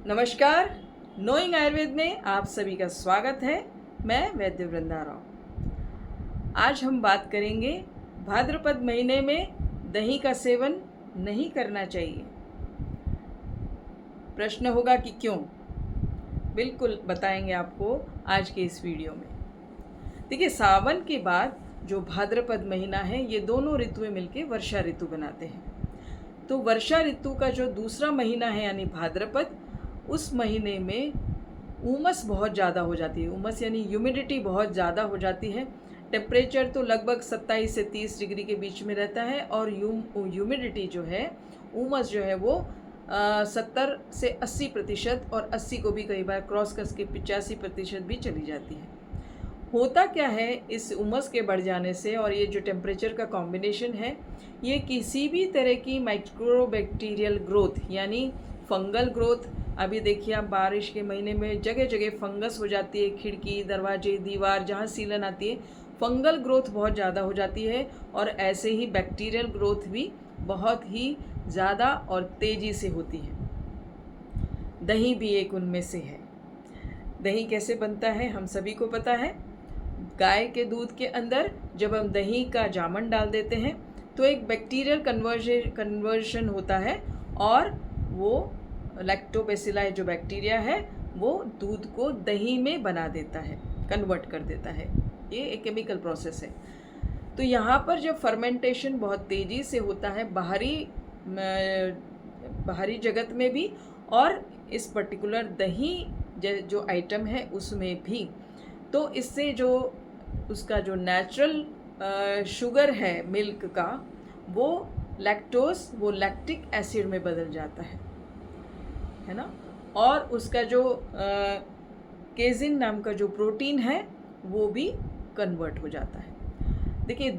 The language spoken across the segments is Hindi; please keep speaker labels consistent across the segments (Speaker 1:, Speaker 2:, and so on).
Speaker 1: नमस्कार। नोइंग आयुर्वेद में आप सभी का स्वागत है। मैं वैद्य वृंदा राव। आज हम बात करेंगे भाद्रपद महीने में दही का सेवन नहीं करना चाहिए। प्रश्न होगा कि क्यों? बिल्कुल बताएंगे आपको आज के इस वीडियो में। देखिए, सावन के बाद जो भाद्रपद महीना है, ये दोनों ऋतुएं मिलकर वर्षा ऋतु बनाते हैं। तो वर्षा ऋतु का जो दूसरा महीना है यानी भाद्रपद, उस महीने में उमस बहुत ज़्यादा हो जाती है। उमस यानी ह्यूमिडिटी बहुत ज़्यादा हो जाती है। टेम्परेचर तो लगभग 27 से 30 डिग्री के बीच में रहता है और ह्यूमिडिटी जो है, उमस जो है वो 70 से 80% और 80 को भी कई बार क्रॉस कर के 85% भी चली जाती है। होता क्या है इस उमस के बढ़ जाने से, और ये जो टेम्परेचर का कॉम्बिनेशन है, ये किसी भी तरह की माइक्रोबैक्टीरियल ग्रोथ यानी फंगल ग्रोथ, अभी देखिए आप बारिश के महीने में जगह जगह फंगस हो जाती है, खिड़की दरवाजे दीवार जहाँ सीलन आती है, फंगल ग्रोथ बहुत ज़्यादा हो जाती है। और ऐसे ही बैक्टीरियल ग्रोथ भी बहुत ही ज़्यादा और तेज़ी से होती है। दही भी एक उनमें से है। दही कैसे बनता है हम सभी को पता है। गाय के दूध के अंदर जब हम दही का जामन डाल देते हैं तो एक बैक्टीरियल कन्वर्शन होता है और वो लैक्टोबैसिलाई जो बैक्टीरिया है वो दूध को दही में बना देता है, कन्वर्ट कर देता है। ये एक केमिकल प्रोसेस है। तो यहाँ पर जब फर्मेंटेशन बहुत तेज़ी से होता है बाहरी जगत में भी, और इस पर्टिकुलर दही जो आइटम है उसमें भी, तो इससे जो उसका जो नेचुरल शुगर है मिल्क का, वो लैक्टोज वो लैक्टिक एसिड में बदल जाता है ना। और उसका जो केजिन नाम का जो प्रोटीन है वो भी कन्वर्ट हो जाता है। देखिए,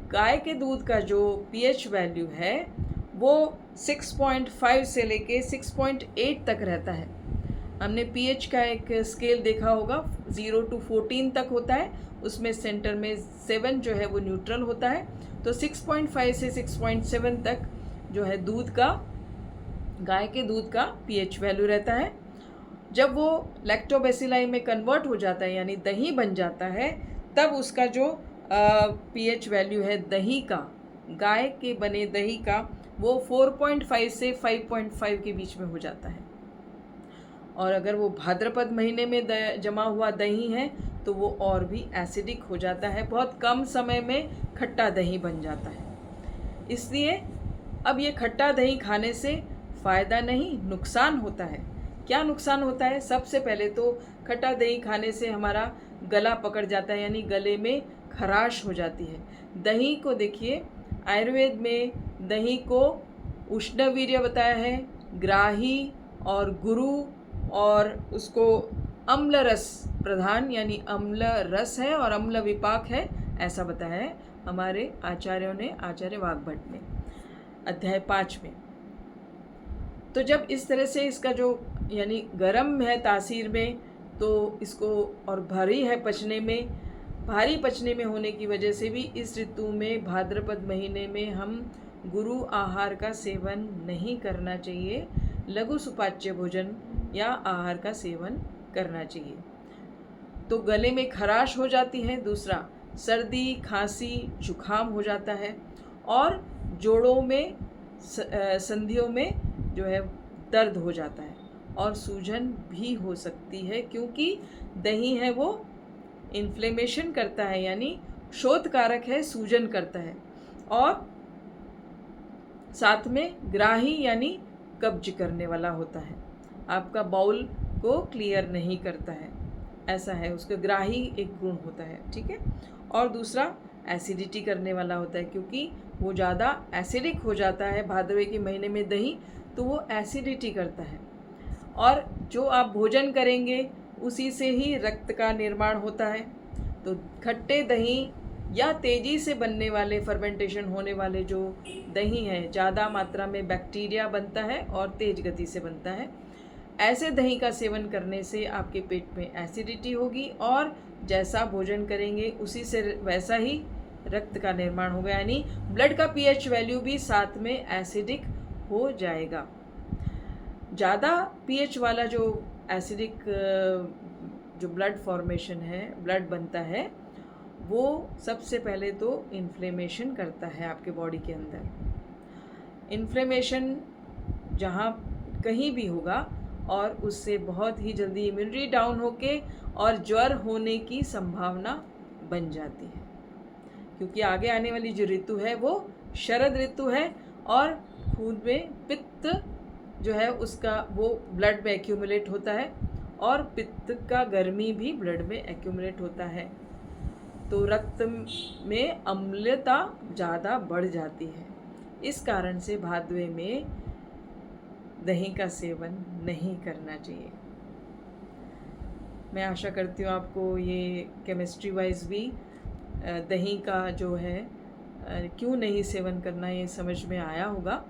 Speaker 1: गाय के दूध का जो पीएच वैल्यू है वो 6.5 से लेके 6.8 तक रहता है। हमने पीएच का एक स्केल देखा होगा, 0 to 14 तक होता है, उसमें सेंटर में 7 जो है वो न्यूट्रल होता है। तो 6.5 से 6.7 तक जो है गाय के दूध का पीएच वैल्यू रहता है। जब वो लैक्टोबैसिलाई में कन्वर्ट हो जाता है यानी दही बन जाता है, तब उसका जो पीएच वैल्यू है दही का, गाय के बने दही का, वो 4.5 से 5.5 के बीच में हो जाता है। और अगर वो भाद्रपद महीने में जमा हुआ दही है तो वो और भी एसिडिक हो जाता है, बहुत कम समय में खट्टा दही बन जाता है। इसलिए अब ये खट्टा दही खाने से फ़ायदा नहीं, नुकसान होता है। क्या नुकसान होता है? सबसे पहले तो खट्टा दही खाने से हमारा गला पकड़ जाता है, यानी गले में खराश हो जाती है। दही को देखिए, आयुर्वेद में दही को उष्णवीर्य बताया है, ग्राही और गुरु, और उसको अम्ल रस प्रधान यानी अम्ल रस है और अम्ल विपाक है, ऐसा बताया है हमारे आचार्यों ने, आचार्य वाग्भट ने, अध्याय 5 में। तो जब इस तरह से इसका जो यानी गरम है तासीर में, तो इसको और भारी पचने में होने की वजह से भी इस ऋतु में भाद्रपद महीने में हम गुरु आहार का सेवन नहीं करना चाहिए। लघु सुपाच्य भोजन या आहार का सेवन करना चाहिए। तो गले में खराश हो जाती है, दूसरा सर्दी खांसी जुखाम हो जाता है, और जोड़ों में संधियों में जो है दर्द हो जाता है, और सूजन भी हो सकती है, क्योंकि दही है वो इन्फ्लेमेशन करता है यानी शोथकारक है, सूजन करता है, और साथ में ग्राही यानी कब्ज करने वाला होता है, आपका बाउल को क्लियर नहीं करता है, ऐसा है, उसका ग्राही एक गुण होता है, ठीक है। और दूसरा एसिडिटी करने वाला होता है, क्योंकि वो ज़्यादा एसिडिक हो जाता है भादवे के महीने में दही, तो वो एसिडिटी करता है। और जो आप भोजन करेंगे उसी से ही रक्त का निर्माण होता है। तो खट्टे दही या तेज़ी से बनने वाले फर्मेंटेशन होने वाले जो दही हैं, ज़्यादा मात्रा में बैक्टीरिया बनता है और तेज़ गति से बनता है। ऐसे दही का सेवन करने से आपके पेट में एसिडिटी होगी, और जैसा भोजन करेंगे उसी से वैसा ही रक्त का निर्माण होगा, यानी ब्लड का पीएच वैल्यू भी साथ में एसिडिक हो जाएगा। ज़्यादा पीएच वाला जो एसिडिक जो ब्लड फॉर्मेशन है, ब्लड बनता है, वो सबसे पहले तो इन्फ्लेमेशन करता है आपके बॉडी के अंदर। इन्फ्लेमेशन जहाँ कहीं भी होगा और उससे बहुत ही जल्दी इम्यूनिटी डाउन होके और ज्वर होने की संभावना बन जाती है, क्योंकि आगे आने वाली जो ऋतु है वो शरद ऋतु है और खून में पित्त जो है उसका वो ब्लड में एक्यूमुलेट होता है और पित्त का गर्मी भी ब्लड में एक्यूमुलेट होता है, तो रक्त में अम्लता ज़्यादा बढ़ जाती है। इस कारण से भादवे में दही का सेवन नहीं करना चाहिए। मैं आशा करती हूँ आपको ये केमिस्ट्री वाइज भी दही का जो है क्यों नहीं सेवन करना ये समझ में आया होगा।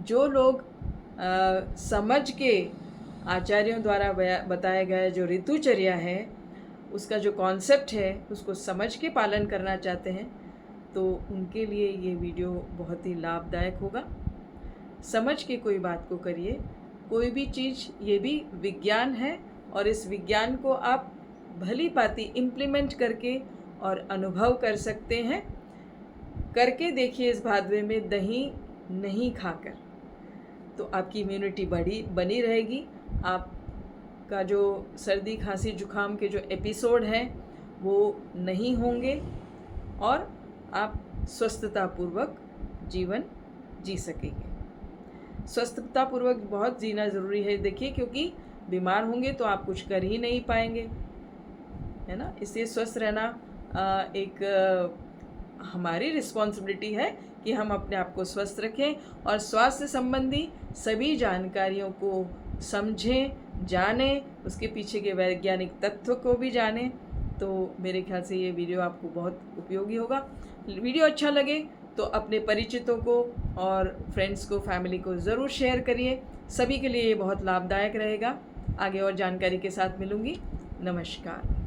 Speaker 1: जो लोग समझ के आचार्यों द्वारा बताया गया जो ऋतुचर्या है, उसका जो कॉन्सेप्ट है उसको समझ के पालन करना चाहते हैं, तो उनके लिए ये वीडियो बहुत ही लाभदायक होगा। समझ के कोई बात को करिए। कोई भी चीज़ ये भी विज्ञान है और इस विज्ञान को आप भली भांति इम्प्लीमेंट करके और अनुभव कर सकते हैं। करके देखिए इस भादवे में दही नहीं खाकर, तो आपकी इम्यूनिटी बनी रहेगी। आपका जो सर्दी खांसी जुखाम के जो एपिसोड हैं वो नहीं होंगे और आप स्वस्थतापूर्वक जीवन जी सकेंगे। स्वस्थतापूर्वक बहुत जीना ज़रूरी है, देखिए, क्योंकि बीमार होंगे तो आप कुछ कर ही नहीं पाएंगे, है ना। इसलिए स्वस्थ रहना एक हमारी रिस्पॉन्सिबिलिटी है कि हम अपने आप को स्वस्थ रखें और स्वास्थ्य संबंधी सभी जानकारियों को समझें, जानें, उसके पीछे के वैज्ञानिक तत्व को भी जानें। तो मेरे ख्याल से ये वीडियो आपको बहुत उपयोगी होगा। वीडियो अच्छा लगे तो अपने परिचितों को और फ्रेंड्स को, फैमिली को ज़रूर शेयर करिए। सभी के लिए ये बहुत लाभदायक रहेगा। आगे और जानकारी के साथ मिलूँगी। नमस्कार।